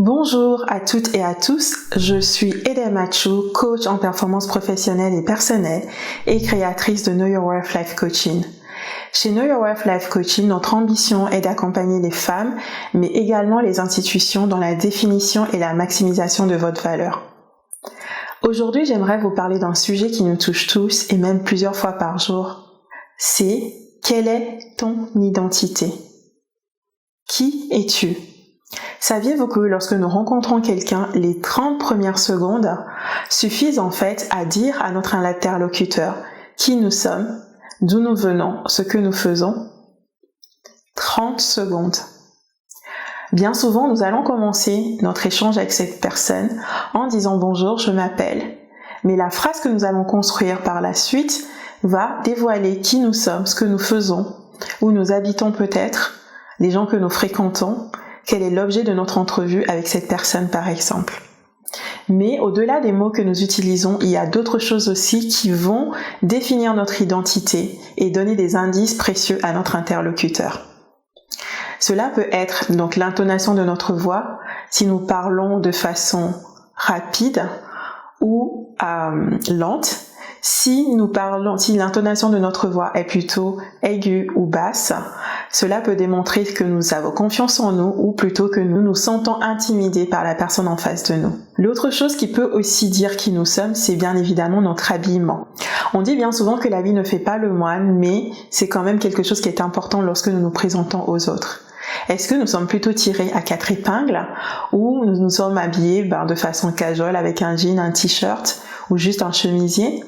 Bonjour à toutes et à tous, je suis Eden Machou, coach en performance professionnelle et personnelle et créatrice de Know Your Worth Life Coaching. Chez Know Your Worth Life Coaching, notre ambition est d'accompagner les femmes, mais également les institutions dans la définition et la maximisation de votre valeur. Aujourd'hui, j'aimerais vous parler d'un sujet qui nous touche tous et même plusieurs fois par jour. C'est quelle est ton identité? Qui es-tu? Saviez-vous que lorsque nous rencontrons quelqu'un, les 30 premières secondes suffisent en fait à dire à notre interlocuteur qui nous sommes, d'où nous venons, ce que nous faisons? 30 secondes. Bien souvent, nous allons commencer notre échange avec cette personne en disant bonjour, je m'appelle. Mais la phrase que nous allons construire par la suite va dévoiler qui nous sommes, ce que nous faisons, où nous habitons peut-être, les gens que nous fréquentons, quel est l'objet de notre entrevue avec cette personne par exemple. Mais au-delà des mots que nous utilisons, il y a d'autres choses aussi qui vont définir notre identité et donner des indices précieux à notre interlocuteur. Cela peut être donc l'intonation de notre voix, si nous parlons de façon rapide ou lente. Si l'intonation de notre voix est plutôt aiguë ou basse, cela peut démontrer que nous avons confiance en nous ou plutôt que nous nous sentons intimidés par la personne en face de nous. L'autre chose qui peut aussi dire qui nous sommes, c'est bien évidemment notre habillement. On dit bien souvent que l'habit ne fait pas le moine, mais c'est quand même quelque chose qui est important lorsque nous nous présentons aux autres. Est-ce que nous sommes plutôt tirés à 4 épingles ou nous nous sommes habillés de façon casual avec un jean, un t-shirt ou juste un chemisier?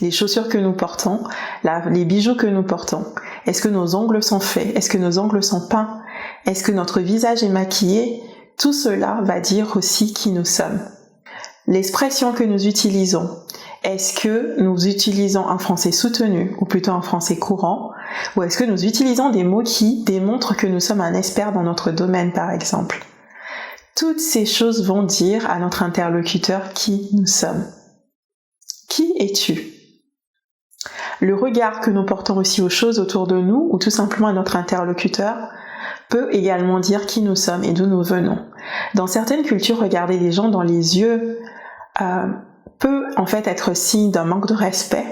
Les chaussures que nous portons, les bijoux que nous portons. Est-ce que nos ongles sont faits? Est-ce que nos ongles sont peints? Est-ce que notre visage est maquillé? Tout cela va dire aussi qui nous sommes. L'expression que nous utilisons, est-ce que nous utilisons un français soutenu ou plutôt un français courant? Ou est-ce que nous utilisons des mots qui démontrent que nous sommes un expert dans notre domaine par exemple? Toutes ces choses vont dire à notre interlocuteur qui nous sommes. Qui es-tu? Le regard que nous portons aussi aux choses autour de nous ou tout simplement à notre interlocuteur peut également dire qui nous sommes et d'où nous venons. Dans certaines cultures, regarder les gens dans les yeux peut en fait être signe d'un manque de respect.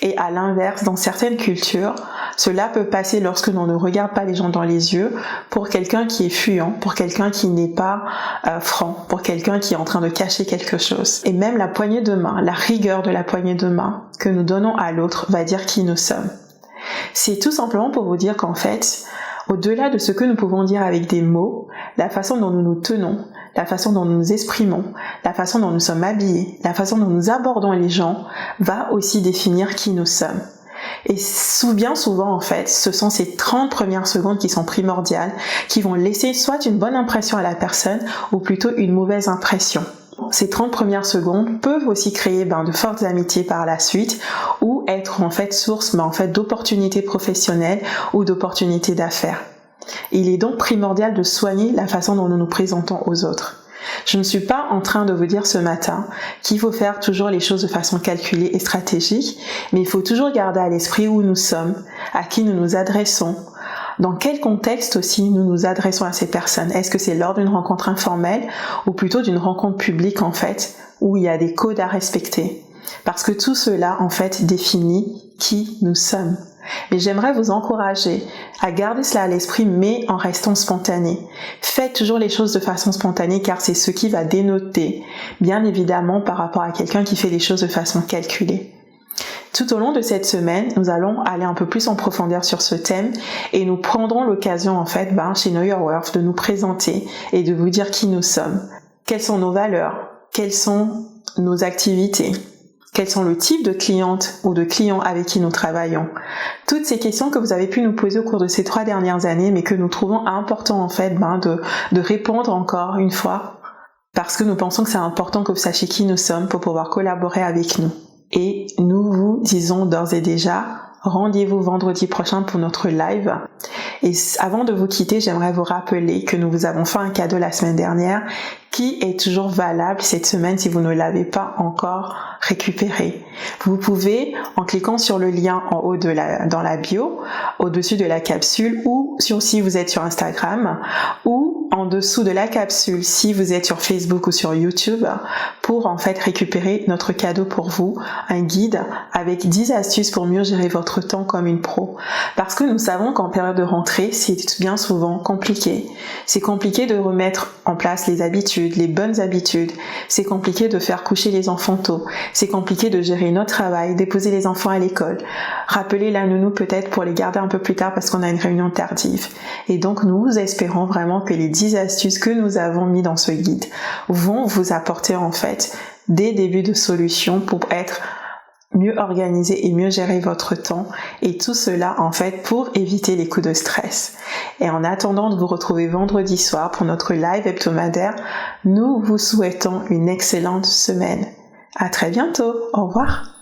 Et à l'inverse, dans certaines cultures, cela peut passer lorsque l'on ne regarde pas les gens dans les yeux pour quelqu'un qui est fuyant, pour quelqu'un qui n'est pas franc, pour quelqu'un qui est en train de cacher quelque chose. Et même la poignée de main, la rigueur de la poignée de main que nous donnons à l'autre va dire qui nous sommes. C'est tout simplement pour vous dire qu'en fait, au-delà de ce que nous pouvons dire avec des mots, la façon dont nous nous tenons, la façon dont nous nous exprimons, la façon dont nous sommes habillés, la façon dont nous abordons les gens va aussi définir qui nous sommes. Et bien souvent, en fait, ce sont ces 30 premières secondes qui sont primordiales, qui vont laisser soit une bonne impression à la personne ou plutôt une mauvaise impression. Ces 30 premières secondes peuvent aussi créer de fortes amitiés par la suite ou être en fait source d'opportunités professionnelles ou d'opportunités d'affaires. Il est donc primordial de soigner la façon dont nous nous présentons aux autres. Je ne suis pas en train de vous dire ce matin qu'il faut faire toujours les choses de façon calculée et stratégique, mais il faut toujours garder à l'esprit où nous sommes, à qui nous nous adressons, dans quel contexte aussi nous nous adressons à ces personnes. Est-ce que c'est lors d'une rencontre informelle ou plutôt d'une rencontre publique en fait, où il y a des codes à respecter? Parce que tout cela en fait définit qui nous sommes. Mais j'aimerais vous encourager à garder cela à l'esprit, mais en restant spontané. Faites toujours les choses de façon spontanée, car c'est ce qui va dénoter, bien évidemment, par rapport à quelqu'un qui fait les choses de façon calculée. Tout au long de cette semaine, nous allons aller un peu plus en profondeur sur ce thème et nous prendrons l'occasion, en fait, chez Know Your Worth, de nous présenter et de vous dire qui nous sommes. Quelles sont nos valeurs? Quelles sont nos activités? Quels sont le type de cliente ou de clients avec qui nous travaillons? Toutes ces questions que vous avez pu nous poser au cours de ces 3 dernières années, mais que nous trouvons important en fait de répondre encore une fois, parce que nous pensons que c'est important que vous sachiez qui nous sommes pour pouvoir collaborer avec nous. Et nous vous disons d'ores et déjà, rendez-vous vendredi prochain pour notre live. Et avant de vous quitter, j'aimerais vous rappeler que nous vous avons fait un cadeau la semaine dernière qui est toujours valable cette semaine si vous ne l'avez pas encore récupéré. Vous pouvez, en cliquant sur le lien en haut dans la bio, au-dessus de la capsule, ou si vous êtes sur Instagram, ou en dessous de la capsule si vous êtes sur Facebook ou sur YouTube, pour en fait récupérer notre cadeau pour vous, un guide avec 10 astuces pour mieux gérer votre temps comme une pro. Parce que nous savons qu'en période de rentrée, c'est bien souvent compliqué. C'est compliqué de remettre en place les habitudes, les bonnes habitudes. C'est compliqué de faire coucher les enfants tôt. C'est compliqué de gérer notre travail, déposer les enfants à l'école, rappeler la nounou peut-être pour les garder un peu plus tard parce qu'on a une réunion tardive. Et donc nous espérons vraiment que les 10 astuces que nous avons mis dans ce guide vont vous apporter en fait des débuts de solutions pour être mieux organisé et mieux gérer votre temps, et tout cela en fait pour éviter les coups de stress. Et en attendant de vous retrouver vendredi soir pour notre live hebdomadaire, nous vous souhaitons une excellente semaine. À très bientôt, au revoir.